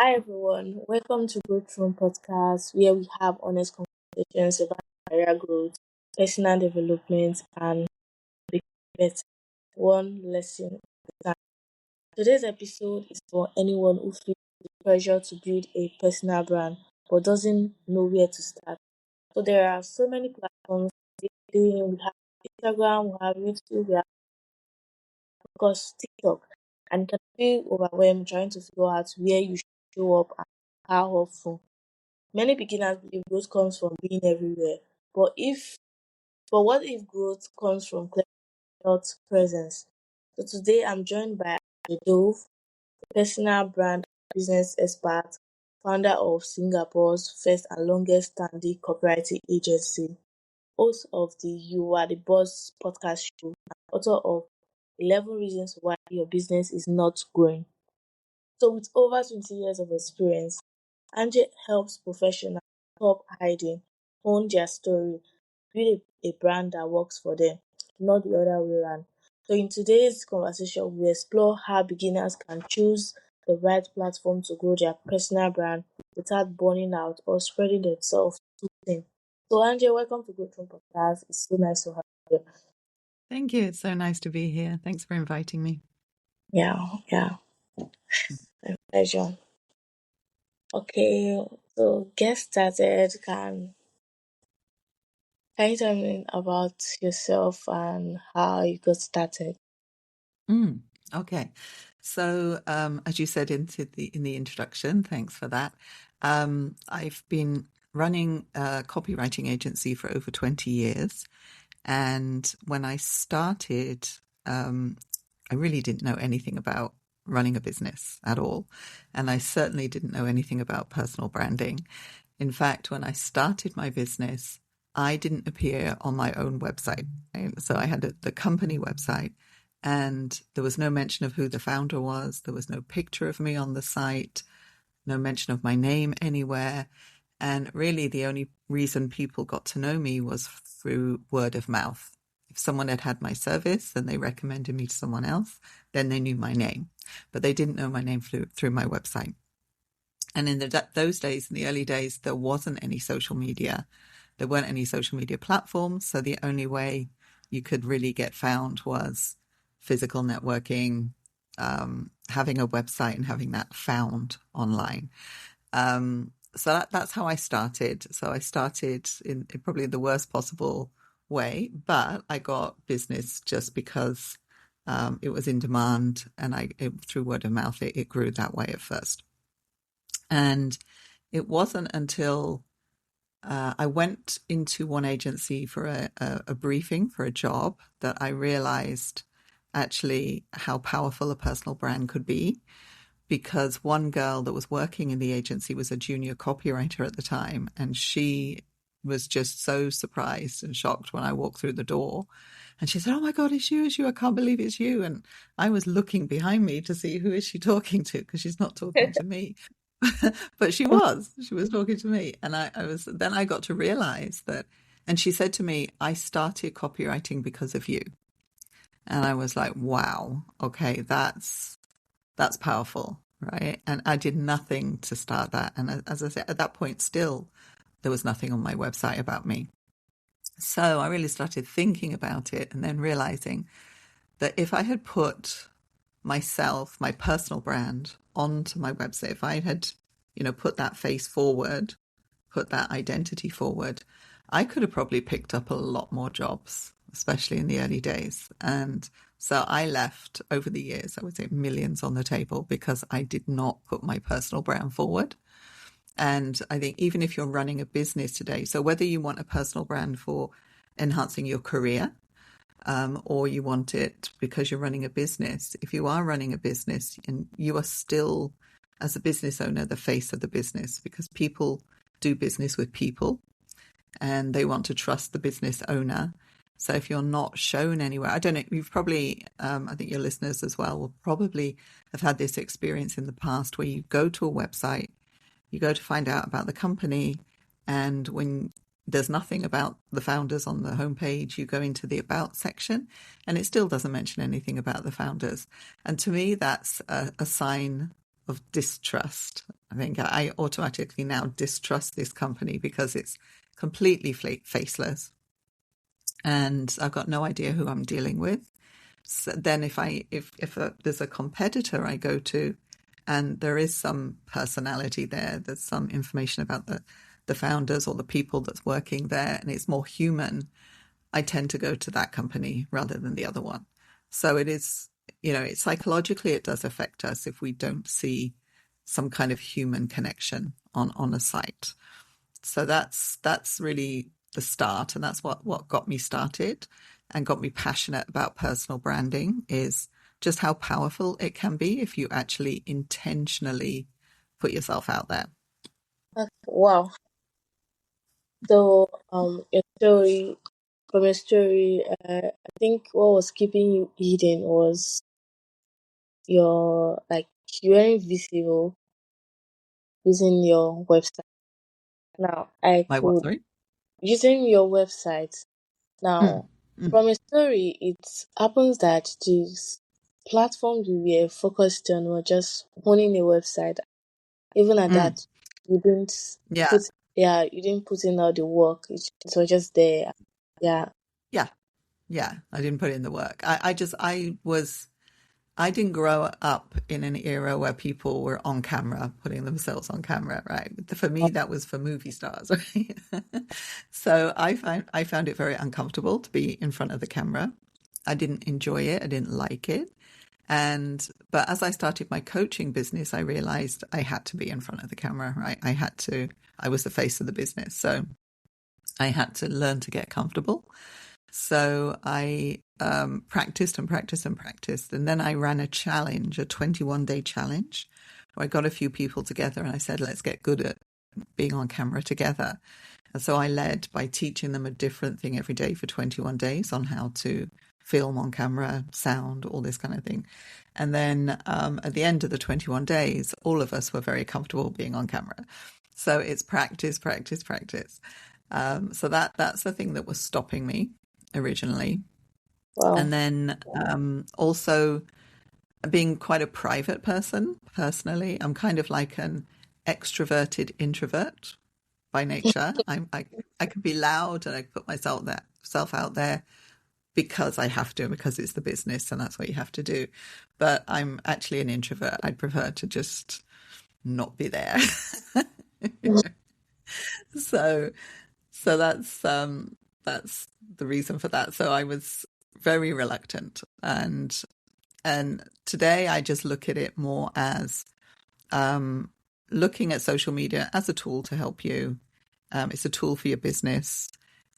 Hi everyone, welcome to Growth Room Podcast, where we have honest conversations about career growth, personal development, and becoming better one lesson at a time. Today's episode is for anyone who feels the pressure to build a personal brand but doesn't know where to start. So there are so many platforms. We have Instagram, we have YouTube, we have of course TikTok, and it can feel overwhelmed trying to figure out where you should show up and how often. Many beginners believe growth comes from being everywhere, but what if growth comes from clarity, not presence? So today I'm joined by Ange Dove, a personal brand business expert, founder of Singapore's first and longest standing copywriting agency, host of the You Are the Boss podcast show, and author of 11 Reasons Why Your Business is Not Growing. So with over 20 years of experience, Angie helps professionals stop hiding, own their story, build a brand that works for them, not the other way around. So in today's conversation, we explore how beginners can choose the right platform to grow their personal brand without burning out or spreading themselves too thin. So Angie, welcome to Good From Podcast. It's so nice to have you. Thank you. It's so nice to be here. Thanks for inviting me. Yeah, my pleasure. Okay, so get started. Can you tell me about yourself and how you got started? Mm, okay. So, as you said in the introduction, thanks for that. I've been running a copywriting agency for over 20 years. And when I started, I really didn't know anything about running a business at all. And I certainly didn't know anything about personal branding. In fact, when I started my business, I didn't appear on my own website. Right? So I had the company website, and there was no mention of who the founder was. There was no picture of me on the site, no mention of my name anywhere. And really, the only reason people got to know me was through word of mouth. If someone had had my service and they recommended me to someone else, then they knew my name. But they didn't know my name through my website. And in those days, in the early days, there wasn't any social media. There weren't any social media platforms. So the only way you could really get found was physical networking, having a website and having that found online. So that's how I started. So I started in probably the worst possible way, but I got business just because it was in demand, and through word of mouth, it grew that way at first. And it wasn't until I went into one agency for a briefing for a job that I realized actually how powerful a personal brand could be. Because one girl that was working in the agency was a junior copywriter at the time, and she was just so surprised and shocked when I walked through the door. And she said, "Oh my God, it's you, it's you. I can't believe it's you." And I was looking behind me to see who is she talking to, because she's not talking to me. But she was talking to me. And then I got to realize that, and she said to me, "I started copywriting because of you." And I was like, wow, okay, that's powerful, right? And I did nothing to start that. And as I said, at that point, still, there was nothing on my website about me. So I really started thinking about it and then realizing that if I had put myself, my personal brand, onto my website, if I had, put that face forward, put that identity forward, I could have probably picked up a lot more jobs, especially in the early days. And so I left over the years, I would say millions on the table, because I did not put my personal brand forward. And I think even if you're running a business today, so whether you want a personal brand for enhancing your career, or you want it because you're running a business, if you are running a business and you are still, as a business owner, the face of the business, because people do business with people and they want to trust the business owner. So if you're not shown anywhere, I don't know, you've probably, I think your listeners as well will probably have had this experience in the past where you go to a website, you go to find out about the company, and when there's nothing about the founders on the homepage, you go into the About section and it still doesn't mention anything about the founders. And to me, that's a sign of distrust. I think I automatically now distrust this company because it's completely faceless, and I've got no idea who I'm dealing with. So then if there's a competitor I go to and there is some personality there, there's some information about the founders or the people that's working there, and it's more human, I tend to go to that company rather than the other one. So it is, psychologically, it does affect us if we don't see some kind of human connection on a site. So that's really the start, and that's what got me started and got me passionate about personal branding, is just how powerful it can be if you actually intentionally put yourself out there. Wow. So, from your story, I think what was keeping you hidden was you weren't visible using your website. Now, I My what? could Sorry. using your website. Mm, Now, mm, from a story, it happens that these platforms we were focused on were just owning a website. Even at mm. that, you didn't Yeah, put you didn't put in all the work. It was just there. Yeah. yeah, yeah. I didn't put in the work. I didn't grow up in an era where people were on camera, putting themselves on camera, right? For me, that was for movie stars, right? So I found it very uncomfortable to be in front of the camera. I didn't enjoy it. I didn't like it. But as I started my coaching business, I realized I had to be in front of the camera, right? I was the face of the business. So I had to learn to get comfortable. So I practiced and practiced and practiced. And then I ran a challenge, a 21-day challenge, where I got a few people together and I said, let's get good at being on camera together. And so I led by teaching them a different thing every day for 21 days on how to film on camera, sound, all this kind of thing. And then at the end of the 21 days, all of us were very comfortable being on camera. So it's practice, practice, practice. So that's the thing that was stopping me originally. Wow. And then also being quite a private person personally. I'm kind of like an extroverted introvert by nature. I can be loud and I put myself out there because I have to, because it's the business and that's what you have to do. But I'm actually an introvert. I'd prefer to just not be there. So so that's the reason for that. So I was very reluctant, and today I just look at it more as looking at social media as a tool to help you. It's a tool for your business,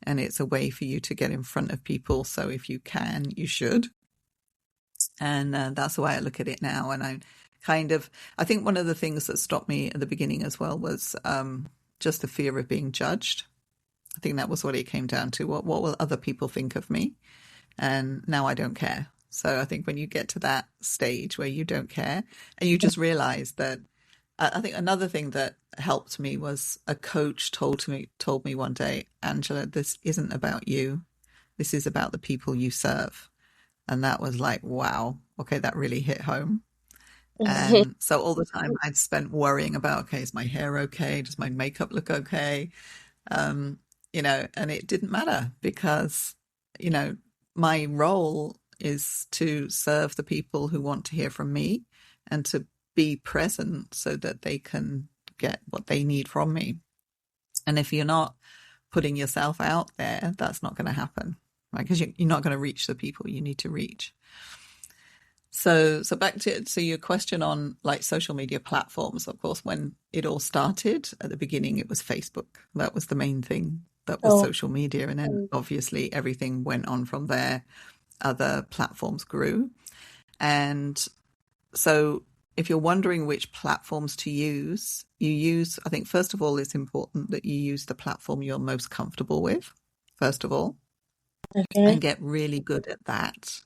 and it's a way for you to get in front of people. So if you can, you should. And that's the way I look at it now. And I think one of the things that stopped me at the beginning as well was just the fear of being judged. I think that was what it came down to. What will other people think of me? And now I don't care. So I think when you get to that stage where you don't care and you just realize that, I think another thing that helped me was a coach told me one day, Angela, this isn't about you. This is about the people you serve. And that was like, wow, okay, that really hit home. And so all the time I'd spent worrying about, okay, is my hair okay? Does my makeup look okay? Um, and it didn't matter because, my role is to serve the people who want to hear from me and to be present so that they can get what they need from me. And if you're not putting yourself out there, that's not going to happen, right? Because you're not going to reach the people you need to reach. So back to your question on like social media platforms. Of course, when it all started at the beginning, it was Facebook. That was the main thing. That was Oh, social media. And then obviously everything went on from there. Other platforms grew. And so if you're wondering which platforms to use, I think, first of all, it's important that you use the platform you're most comfortable with, first of all, okay. and get really good at that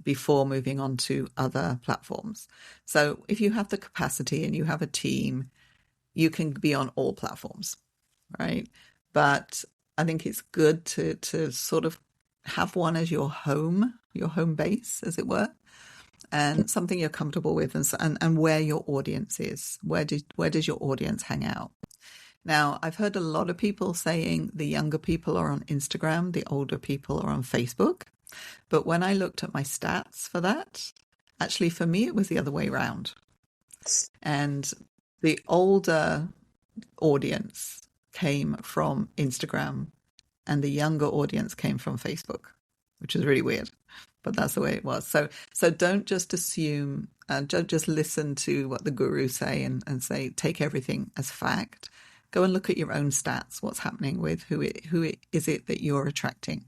before moving on to other platforms. So if you have the capacity and you have a team, you can be on all platforms, right? But I think it's good to sort of have one as your home base, as it were. and something you're comfortable with, and where your audience is. Where does your audience hang out? Now, I've heard a lot of people saying the younger people are on Instagram, the older people are on Facebook. But when I looked at my stats for that, actually for me, it was the other way around. And the older audience came from Instagram and the younger audience came from Facebook, which is really weird, but that's the way it was. So don't just assume, don't just listen to what the gurus say and say, take everything as fact. Go and look at your own stats. What's happening with who is it that you're attracting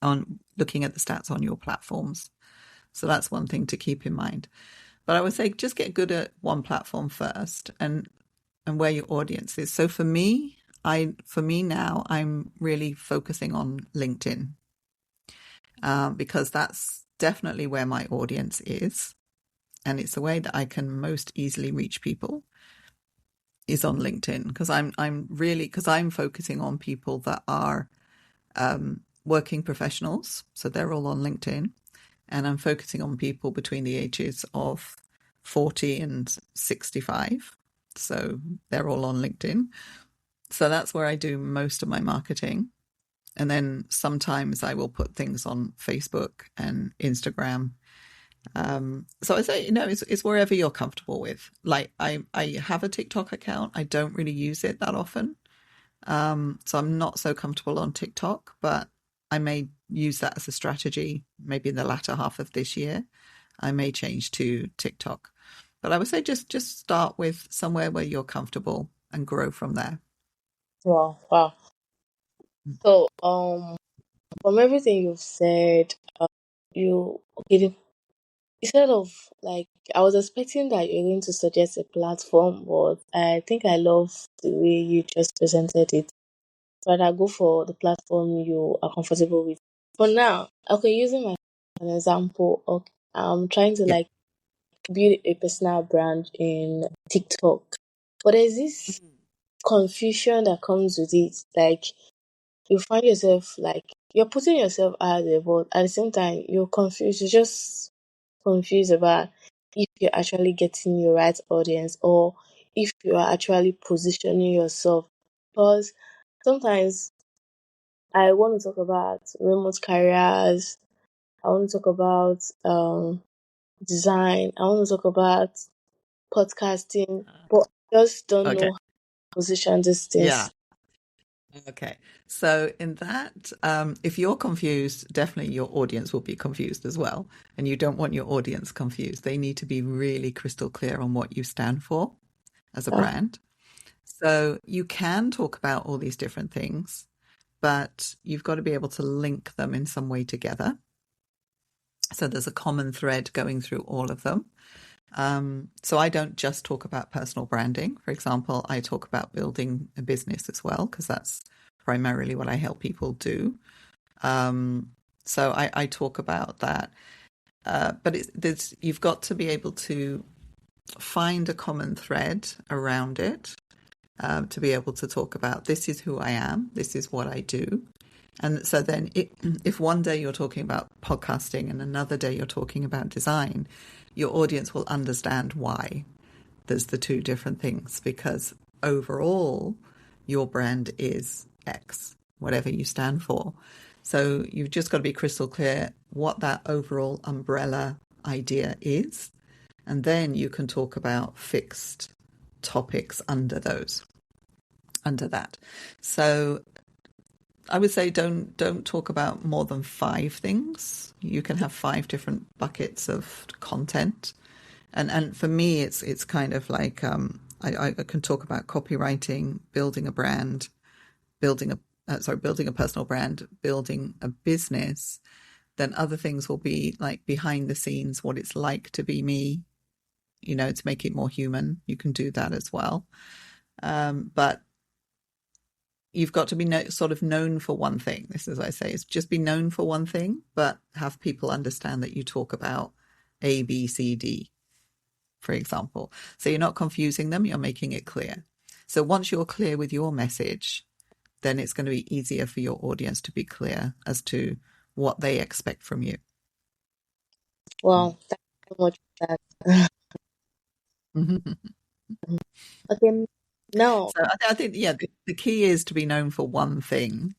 on looking at the stats on your platforms. So that's one thing to keep in mind. But I would say just get good at one platform first and where your audience is. So for me now, I'm really focusing on LinkedIn because that's definitely where my audience is. And it's the way that I can most easily reach people is on LinkedIn because I'm focusing on people that are working professionals. So they're all on LinkedIn. And I'm focusing on people between the ages of 40 and 65. So they're all on LinkedIn. So that's where I do most of my marketing. And then sometimes I will put things on Facebook and Instagram. So I say, it's wherever you're comfortable with. Like I have a TikTok account. I don't really use it that often. So I'm not so comfortable on TikTok, but I may use that as a strategy. Maybe in the latter half of this year, I may change to TikTok. But I would say just start with somewhere where you're comfortable and grow from there. Wow. So, from everything you've said, you okay, instead of like, I was expecting that you're going to suggest a platform, but I think I love the way you just presented it. Rather go for the platform you are comfortable with. For now, okay, using my an example, okay, I'm trying to Yeah. like build a personal brand in TikTok, but there's this confusion that comes with it. Like you find yourself like you're putting yourself out there, but at the same time you're confused. You're just confused about if you're actually getting your right audience or if you are actually positioning yourself. Because sometimes I want to talk about remote careers. I want to talk about design. I want to talk about podcasting, but I just don't Okay. know how to position these Yeah. things. Okay. So in that, if you're confused, definitely your audience will be confused as well. And you don't want your audience confused. They need to be really crystal clear on what you stand for as a Uh, brand. So you can talk about all these different things, but you've got to be able to link them in some way together. So there's a common thread going through all of them. So I don't just talk about personal branding. For example, I talk about building a business as well, because that's primarily what I help people do. So I talk about that. But you've got to be able to find a common thread around it to be able to talk about this is who I am, this is what I do. And so then if one day you're talking about podcasting and another day you're talking about design, your audience will understand why there's the two different things, because overall your brand is X, whatever you stand for. So you've just got to be crystal clear what that overall umbrella idea is. And then you can talk about fixed topics under that. So I would say don't talk about more than 5 things. You can have 5 different buckets of content. And for me it's kind of like I can talk about copywriting, building a brand, building a personal brand, building a business. Then other things will be like behind the scenes, what it's like to be me, to make it more human. You can do that as well. But you've got to be sort of known for one thing. This is what I say, is just be known for one thing, but have people understand that you talk about A, B, C, D, for example. So you're not confusing them, you're making it clear. So once you're clear with your message, then it's going to be easier for your audience to be clear as to what they expect from you. well, so much for that. Mhm. Okay, now, So I think, yeah, the key is to be known for one thing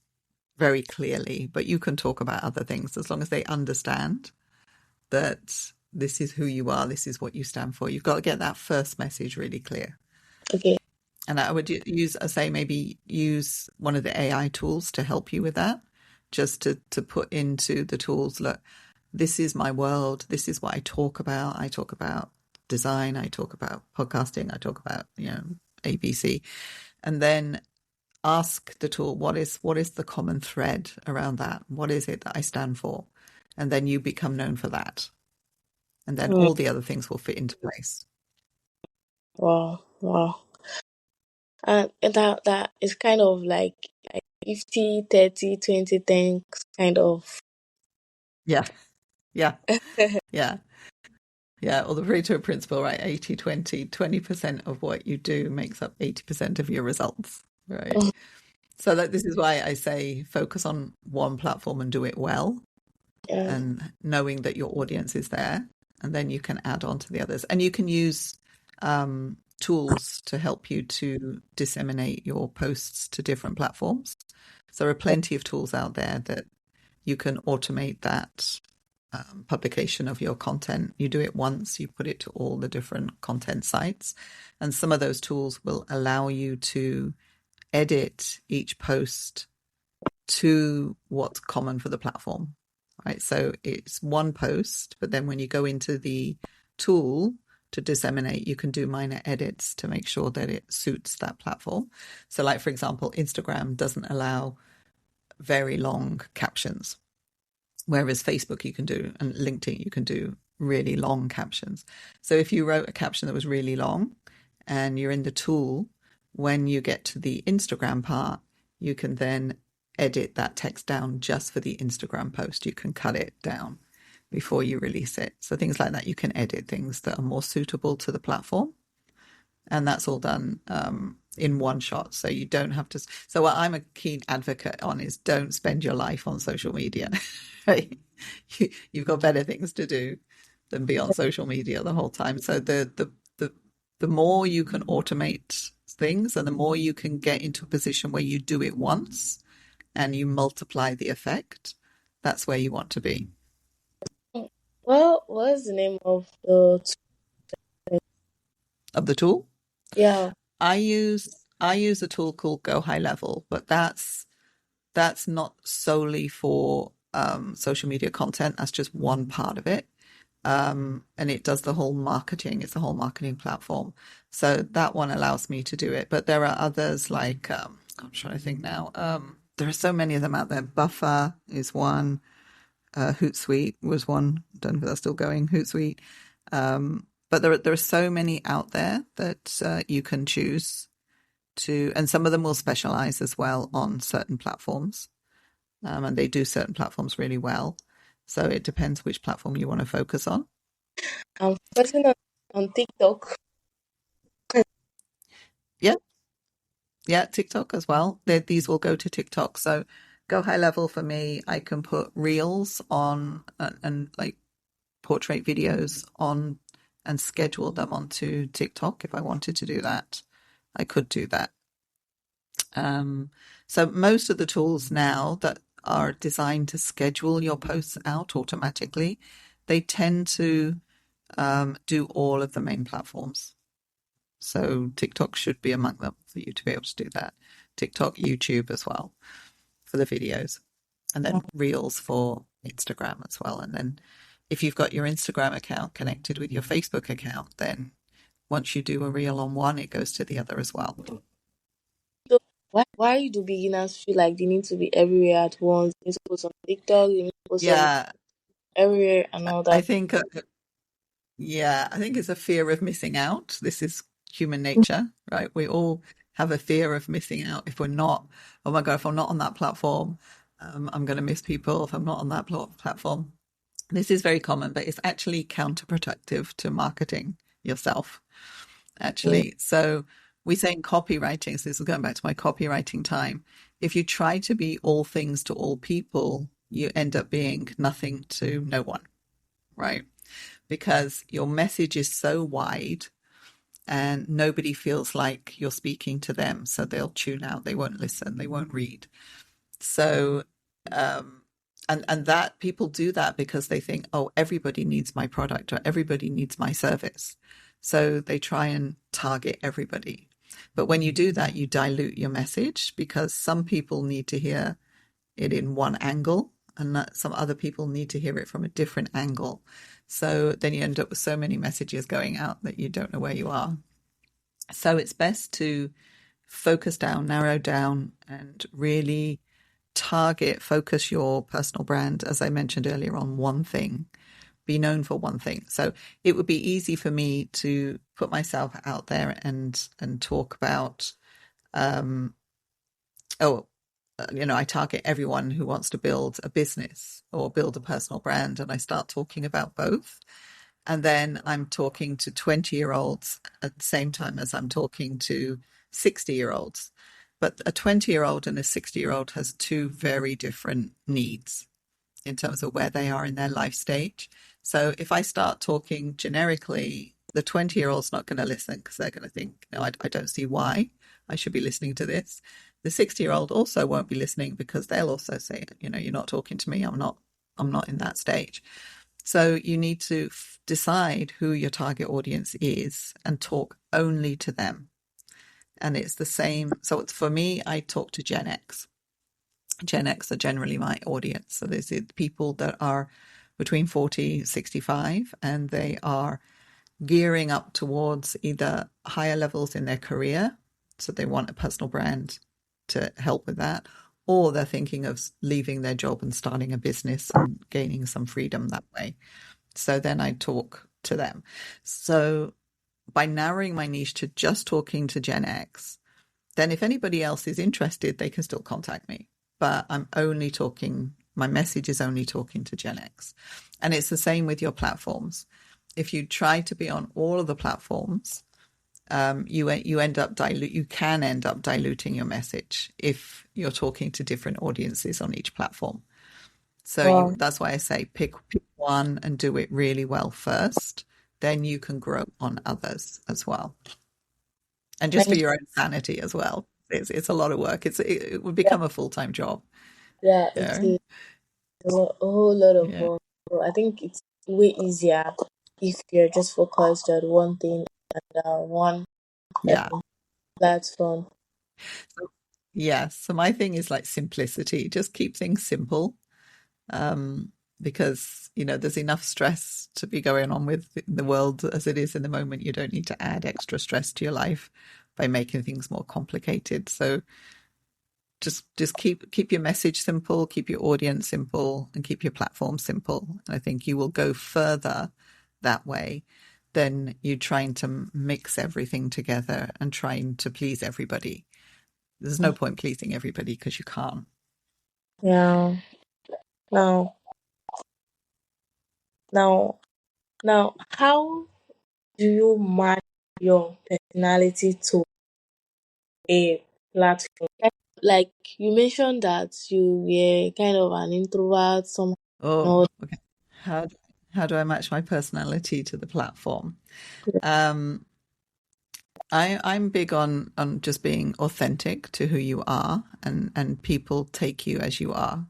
very clearly, but you can talk about other things as long as they understand that this is who you are, this is what you stand for. You've got to get that first message really clear. okay, And I would use, I say, maybe use one of the AI tools to help you with that, just to put into the tools, look, this is my world. This is what I talk about. I talk about design. I talk about podcasting. I talk about, ABC. And then ask the tool, what is the common thread around that? What is it that I stand for? And then you become known for that. And then mm, all the other things will fit into place. wow, wow. And that is kind of like 50, 30, 20, 10 kind of. Yeah. Yeah. Yeah. Yeah. Or the Pareto principle, right? 80-20, 20% of what you do makes up 80% of your results, right? So that this is why I say focus on one platform and do it well, Yeah. and knowing that your audience is there, and then you can add on to the others. And you can use tools to help you to disseminate your posts to different platforms. So there are plenty of tools out there that you can automate that publication of your content. You do it once, you put it to all the different content sites, and some of those tools will allow you to edit each post to what's common for the platform, right? So it's one post, but then when you go into the tool to disseminate, you can do minor edits to make sure that it suits that platform. So, like, for example, Instagram doesn't allow very long captions, whereas Facebook you can do, and LinkedIn you can do really long captions. So if you wrote a caption that was really long and you're in the tool, when you get to the Instagram part, you can then edit that text down just for the Instagram post. You can cut it down before you release it. So things like that, you can edit things that are more suitable to the platform. And that's all done in one shot. So you don't have to. So what I'm a keen advocate on is don't spend your life on social media. Right? You've got better things to do than be on social media the whole time. So the more you can automate things, and the more you can get into a position where you do it once and you multiply the effect, that's where you want to be. Well, what's the name of the Of the tool, yeah. I use a tool called Go High Level, but that's not solely for social media content. That's just one part of it. And it does the whole marketing. It's the whole marketing platform. So that one allows me to do it. But there are others like, I'm trying to think now. There are so many of them out there. Buffer is one. Hootsuite was one. Don't know if that's still going. Hootsuite. But there are so many out there that you can choose to, and some of them will specialize as well on certain platforms, and they do certain platforms really well. So it depends which platform you want to focus on. I'm focusing on TikTok. Yeah, yeah, TikTok as well. These will go to TikTok. So Go High Level for me, I can put reels on, and like portrait videos on, and schedule them onto TikTok if I wanted to do that. I could do that. So most of the tools now that are designed to schedule your posts out automatically, they tend to do all of the main platforms. So TikTok should be among them for you to be able to do that. TikTok, YouTube as well for the videos, and then Reels for Instagram as well. And then if you've got your Instagram account connected with your Facebook account, then once you do a reel on one, it goes to the other as well. So why do beginners feel like they need to be everywhere at once? They need to post on TikTok, they need to post on Yeah, everywhere and all I that. think yeah, I think it's a fear of missing out. This is human nature, right? We all have a fear of missing out if we're not, oh my God, if I'm not on that platform, I'm going to miss people if I'm not on that platform. This is very common, but it's actually counterproductive to marketing yourself, Mm. actually. So we say in copywriting, so this is going back to my copywriting time, if you try to be all things to all people, you end up being nothing to no one, right? because your message is so wide and nobody feels like you're speaking to them. So they'll tune out, they won't listen, they won't read. So, and that people do that because they think, oh, everybody needs my product or everybody needs my service. So they try and target everybody. But when you do that, you dilute your message because some people need to hear it in one angle and some other people need to hear it from a different angle. So then you end up with so many messages going out that you don't know where you are. So it's best to focus down, narrow down, and really focus your personal brand, as I mentioned earlier, on one thing. Be known for one thing. So it would be easy for me to put myself out there and talk about, I target everyone who wants to build a business or build a personal brand, and I start talking about both. And then I'm talking to 20-year-olds at the same time as I'm talking to 60-year-olds. But a 20-year-old and a 60-year-old has two very different needs in terms of where they are in their life stage. So if I start talking generically, the 20-year-old's not going to listen because they're going to think, no, I don't see why I should be listening to this. The 60-year-old also won't be listening because they'll also say, you're not talking to me. I'm not in that stage. So you need to decide who your target audience is and talk only to them. And it's the same. So for me, I talk to Gen X. Gen X are generally my audience. So there's people that are between 40, 65, and they are gearing up towards either higher levels in their career. So they want a personal brand to help with that, or they're thinking of leaving their job and starting a business and gaining some freedom that way. So then I talk to them. So by narrowing my niche to just talking to Gen X, then if anybody else is interested, they can still contact me. But my message is only talking to Gen X. And it's the same with your platforms. If you try to be on all of the platforms, you can end up diluting your message if you're talking to different audiences on each platform. So Wow. that's why I say pick one and do it really well first. Then you can grow on others as well. And just for Thank your own sanity as well. It's a lot of work. It would you. become a full-time job. Yeah, it Yeah. is a whole lot of Yeah. work. So I think it's way easier if you're just focused on one thing and one Yeah. platform. So, yeah. So my thing is like simplicity. Just keep things simple. Because, there's enough stress to be going on with the world as it is in the moment. You don't need to add extra stress to your life by making things more complicated. So just keep your message simple, keep your audience simple, and keep your platform simple. And I think you will go further that way than you trying to mix everything together and trying to please everybody. There's no point pleasing everybody because you can't. Yeah. Now, now, now, how do you match your personality to a platform? Like you mentioned that you were kind of an introvert, somehow. Oh, Not. okay. How how do I match my personality to the platform? Um, I'm big on just being authentic to who you are, and people take you as you are.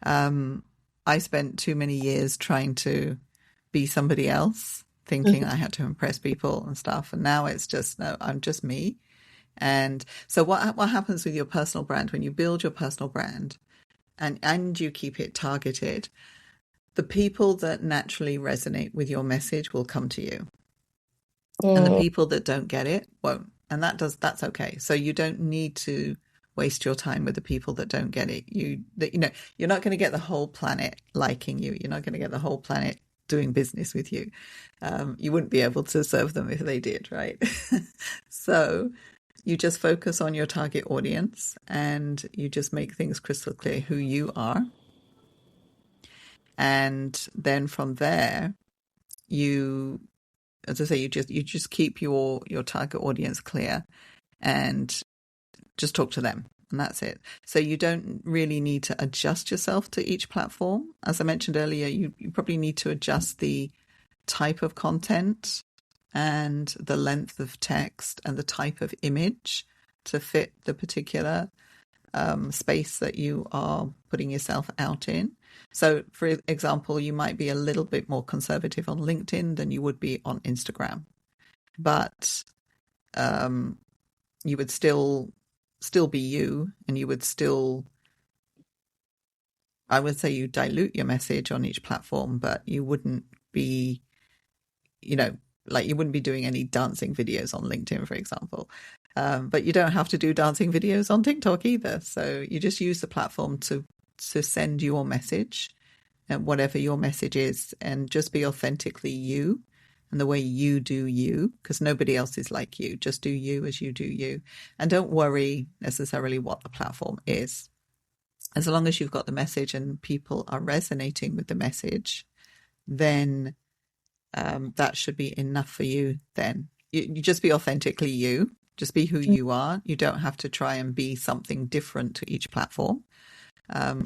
Um, I spent too many years trying to be somebody else, thinking I had to impress people and stuff, and now it's just no, I'm just me. And so what happens with your personal brand when you build your personal brand and you keep it targeted? The people that naturally resonate with your message will come to you, and the Mm, people that don't get it won't. And that's okay. So you don't need to waste your time with the people that don't get it. You're not going to get the whole planet liking you. You're not going to get the whole planet doing business with you. You wouldn't be able to serve them if they did, right? So you just focus on your target audience and you just make things crystal clear who you are. And then from there, you, as I say, you just keep your target audience clear and just talk to them. And that's it. So you don't really need to adjust yourself to each platform. As I mentioned earlier, you probably need to adjust the type of content and the length of text and the type of image to fit the particular space that you are putting yourself out in. So, for example, you might be a little bit more conservative on LinkedIn than you would be on Instagram, but you would still be you, and you would still, I would say, you dilute your message on each platform, but you wouldn't be, like you wouldn't be doing any dancing videos on LinkedIn, for example. But you don't have to do dancing videos on TikTok either. So you just use the platform to send your message, and whatever your message is, and just be authentically you and the way you do you, because nobody else is like you. Just do you as you do you. And don't worry necessarily what the platform is. As long as you've got the message and people are resonating with the message, then that should be enough for you. Then you just be authentically you. Just be who you are. You don't have to try and be something different to each platform.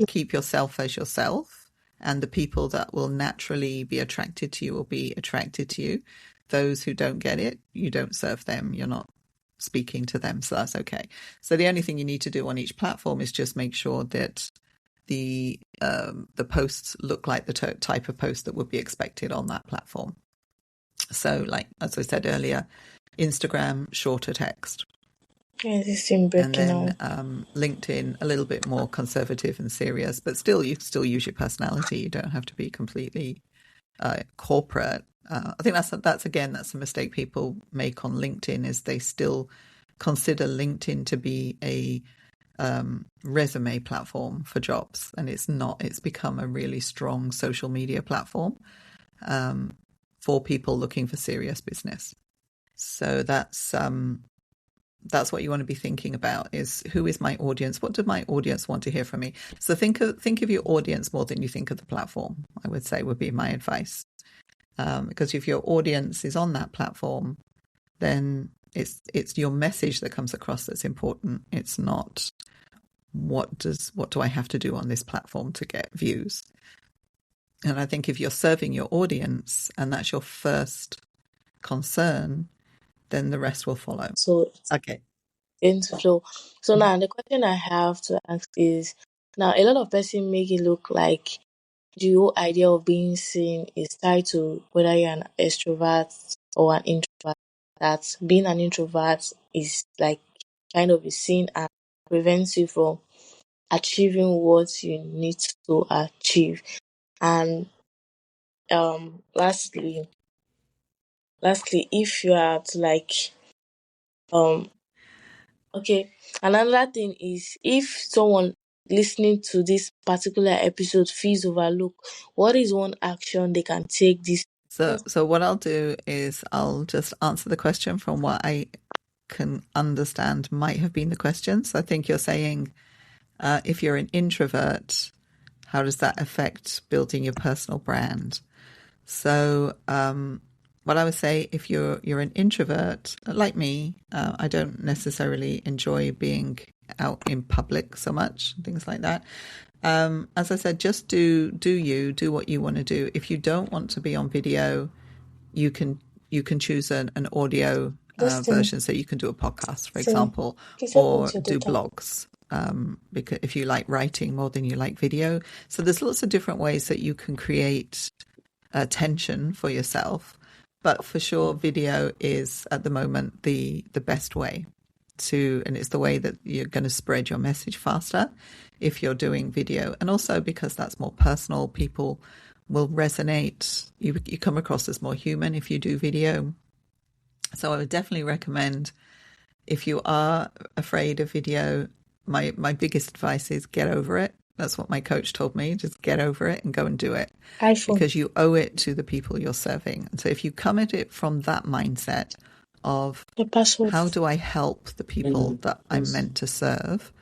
Keep yourself as yourself, and the people that will naturally be attracted to you will be attracted to you. Those who don't get it, you don't serve them. You're not speaking to them, so that's okay. So the only thing you need to do on each platform is just make sure that the posts look like the type of post that would be expected on that platform. So, like as I said earlier, Instagram, shorter text. Yeah, this seems And breaking then out. LinkedIn, a little bit more conservative and serious, but still, you still use your personality. You don't have to be completely corporate. I think that's a mistake people make on LinkedIn, is they still consider LinkedIn to be a resume platform for jobs, and it's not. It's become a really strong social media platform for people looking for serious business. So that's what you want to be thinking about, is who is my audience? What do my audience want to hear from me? So think of your audience more than you think of the platform, I would say, would be my advice. Because if your audience is on that platform, then it's your message that comes across that's important. It's not what do I have to do on this platform to get views. And I think if you're serving your audience and that's your first concern, then the rest will follow. So Okay. into flow. So now the question I have to ask is, now a lot of person make it look like the whole idea of being seen is tied to whether you're an extrovert or an introvert. That being an introvert is like kind of a sin and prevents you from achieving what you need to achieve. And lastly, if you are to like um okay, another thing is, if someone listening to this particular episode feels overlooked, what is one action they can take this? So what I'll do is I'll just answer the question from what I can understand might have been the question. So I think you're saying, if you're an introvert, how does that affect building your personal brand? So what I would say, if you're an introvert like me, I don't necessarily enjoy being out in public so much, things like that. As I said, just do what you want to do. If you don't want to be on video, you can choose an audio Listen, version, so you can do a podcast, for listen. example, He said or what's your do data? blogs. Because if you like writing more than you like video, so there's lots of different ways that you can create attention for yourself. But for sure, video is at the moment the best way to, and it's the way that you're going to spread your message faster if you're doing video. And also because that's more personal, people will resonate. You come across as more human if you do video. So I would definitely recommend, if you are afraid of video, my biggest advice is get over it. That's what my coach told me. Just get over it and go and do it, iPhone. because you owe it to the people you're serving. And so if you come at it from that mindset of, The password. how do I help the people that I'm meant to serve?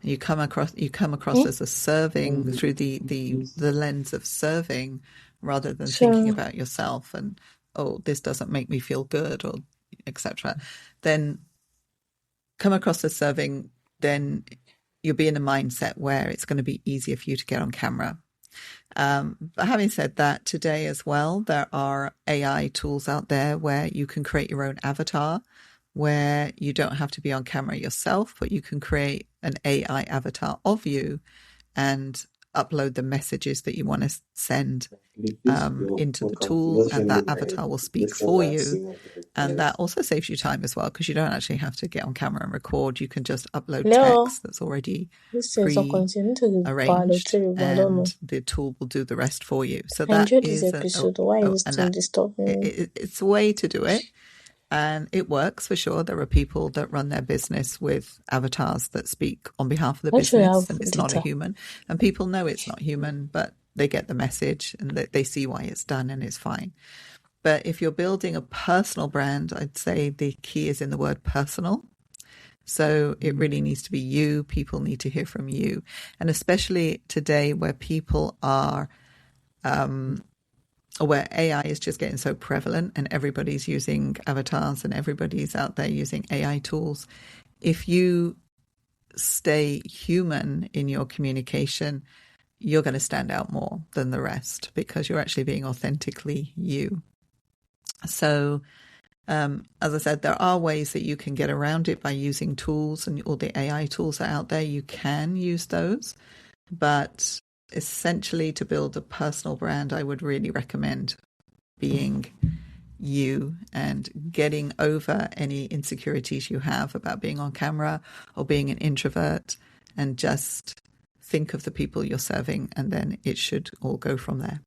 And you come across Hmm? as a serving through the lens of serving, rather than thinking So about yourself and, oh, this doesn't make me feel good, or etc. Then come across as serving, then you'll be in a mindset where it's going to be easier for you to get on camera. But having said that, today as well, there are AI tools out there where you can create your own avatar, where you don't have to be on camera yourself, but you can create an AI avatar of you and upload the messages that you want to send into the tool, and that avatar will speak for you. And that also saves you time as well, because you don't actually have to get on camera and record. You can just upload No, text that's already this thing's not pre continuing to the bad arranged, terrible. I don't know. and the tool will do the rest for you. So I that enjoyed this is episode. Why is this thing disturbing me? it's a way to do it, and it works for sure. There are people that run their business with avatars that speak on behalf of the Actually, I business, have and it's not a data. human, and people know it's not human, but they get the message and they see why it's done, and it's fine. But if you're building a personal brand, I'd say the key is in the word personal. So it really needs to be you. People need to hear from you. And especially today where people are, where AI is just getting so prevalent and everybody's using avatars and everybody's out there using AI tools. If you stay human in your communication, you're going to stand out more than the rest because you're actually being authentically you. So as I said, there are ways that you can get around it by using tools, and all the AI tools are out there. You can use those, but essentially to build a personal brand, I would really recommend being you and getting over any insecurities you have about being on camera or being an introvert, and just think of the people you're serving, and then it should all go from there.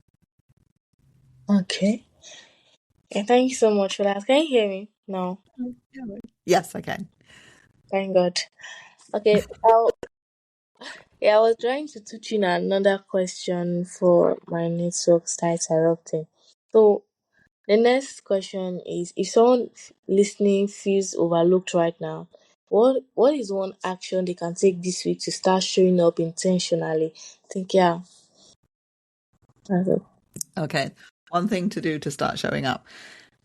Okay. Yeah, thank you so much for that. Can you hear me? No. Yes, I can. Thank God. Okay. Yeah, I was trying to touch in another question for my network starts erupting. So the next question is: if someone listening feels overlooked right now, what is one action they can take this week to start showing up intentionally? Think yeah. That's it. Okay. One thing to do to start showing up.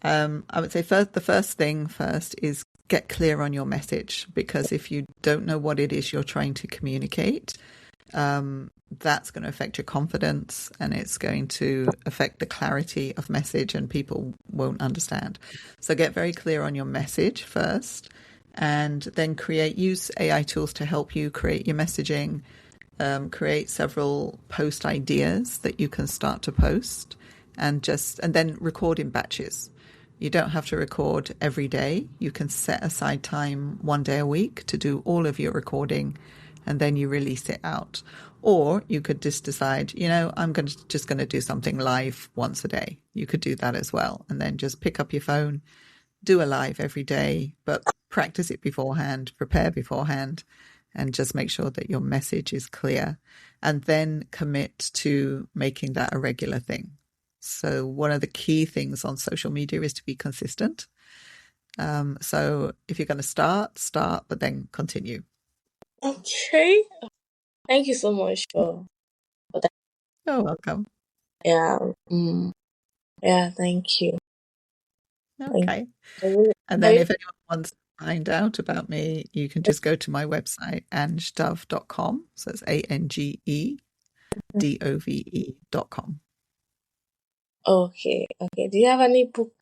I would say the first thing first is get clear on your message, because if you don't know what it is you're trying to communicate, that's going to affect your confidence, and it's going to affect the clarity of message, and people won't understand. So get very clear on your message first, and then use AI tools to help you create your messaging. Create several post ideas that you can start to post, and then record in batches. You don't have to record every day. You can set aside time one day a week to do all of your recording, and then you release it out. Or you could just decide, I'm just going to do something live once a day. You could do that as well, and then just pick up your phone, do a live every day, but practice it beforehand, prepare beforehand, and just make sure that your message is clear, and then commit to making that a regular thing. So one of the key things on social media is to be consistent. So if you're going to start, but then continue. Okay. Thank you so much for that. You're welcome. Yeah. Yeah. Thank you. Thank Okay. you. And then if anyone wants to find out about me, you can just go to my website, angedove.com. So it's ANGEDOVE.com. Okay. Okay. Do you have any book?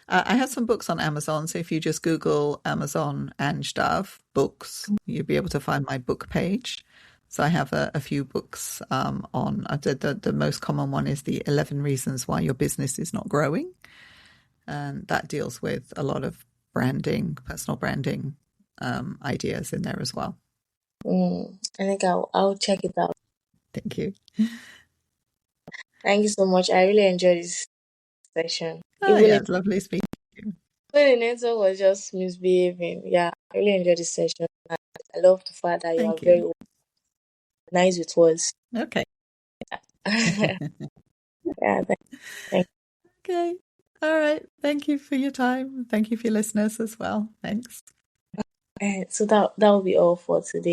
I have some books on Amazon. So if you just Google Amazon Ange Dove books, you'll be able to find my book page. So I have a few books on. The most common one is the 11 Reasons Why Your Business is Not Growing. And that deals with a lot of branding, personal branding ideas in there as well. I think I'll check it out. Thank you. Thank you so much. I really enjoyed this session. Oh, Even yeah, if it's lovely speaking to you. the network was just misbehaving. Yeah, I really enjoyed this session. I love the fact that you are Thank very you. nice with words. Okay. Yeah, thank Okay. All right. Thank you for your time. Thank you for your listeners as well. Thanks. So that will be all for today.